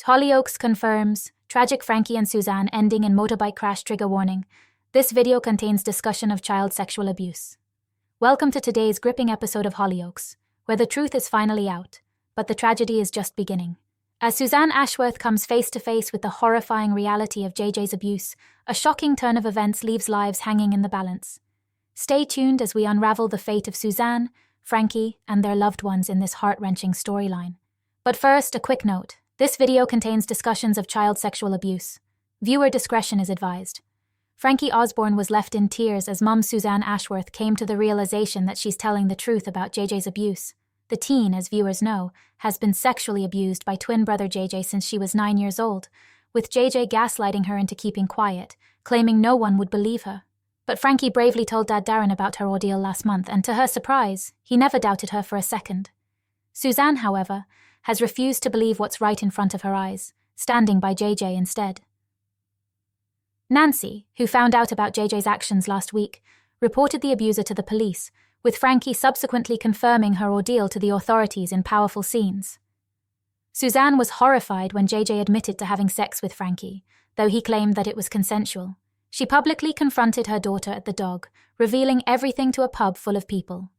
Hollyoaks confirms, tragic Frankie and Suzanne ending in motorbike crash trigger warning. This video contains discussion of child sexual abuse. Welcome to today's gripping episode of Hollyoaks, where the truth is finally out, but the tragedy is just beginning. As Suzanne Ashworth comes face to face with the horrifying reality of JJ's abuse, a shocking turn of events leaves lives hanging in the balance. Stay tuned as we unravel the fate of Suzanne, Frankie, and their loved ones in this heart-wrenching storyline. But first, a quick note. This video contains discussions of child sexual abuse. Viewer discretion is advised. Frankie Osborne was left in tears as mum Suzanne Ashworth came to the realization that she's telling the truth about JJ's abuse. The teen, as viewers know, has been sexually abused by twin brother JJ since she was 9 years old, with JJ gaslighting her into keeping quiet, claiming no one would believe her. But Frankie bravely told Dad Darren about her ordeal last month, and to her surprise, he never doubted her for a second. Suzanne, however, has refused to believe what's right in front of her eyes, standing by JJ instead. Nancy, who found out about JJ's actions last week, reported the abuser to the police, with Frankie subsequently confirming her ordeal to the authorities in powerful scenes. Suzanne was horrified when JJ admitted to having sex with Frankie, though he claimed that it was consensual. She publicly confronted her daughter at the dog, revealing everything to a pub full of people.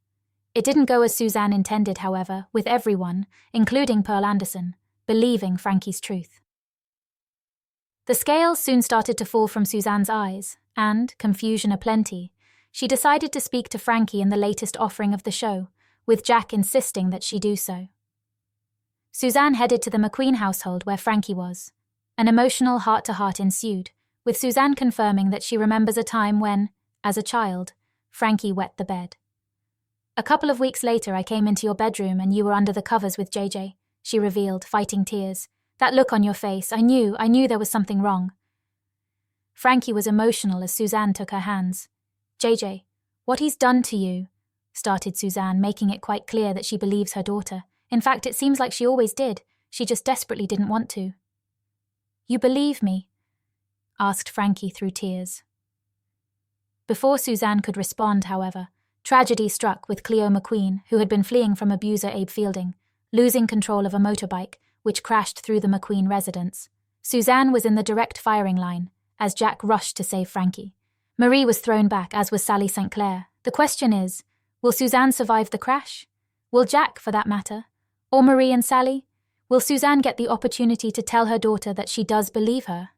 It didn't go as Suzanne intended, however, with everyone, including Pearl Anderson, believing Frankie's truth. The scales soon started to fall from Suzanne's eyes, and, confusion aplenty, she decided to speak to Frankie in the latest offering of the show, with Jack insisting that she do so. Suzanne headed to the McQueen household where Frankie was. An emotional heart-to-heart ensued, with Suzanne confirming that she remembers a time when, as a child, Frankie wet the bed. "A couple of weeks later I came into your bedroom and you were under the covers with JJ, she revealed, fighting tears. "That look on your face, I knew there was something wrong." Frankie was emotional as Suzanne took her hands. "JJ, what he's done to you," started Suzanne, making it quite clear that she believes her daughter. In fact, it seems like she always did. She just desperately didn't want to. "You believe me?" asked Frankie through tears. Before Suzanne could respond, however, tragedy struck with Cleo McQueen, who had been fleeing from abuser Abe Fielding, losing control of a motorbike, which crashed through the McQueen residence. Suzanne was in the direct firing line, as Jack rushed to save Frankie. Marie was thrown back, as was Sally St. Clair. The question is, will Suzanne survive the crash? Will Jack, for that matter? Or Marie and Sally? Will Suzanne get the opportunity to tell her daughter that she does believe her?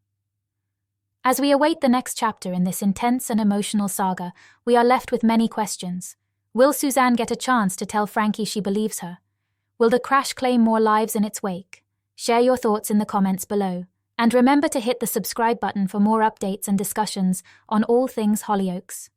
As we await the next chapter in this intense and emotional saga, we are left with many questions. Will Suzanne get a chance to tell Frankie she believes her? Will the crash claim more lives in its wake? Share your thoughts in the comments below. And remember to hit the subscribe button for more updates and discussions on all things Hollyoaks.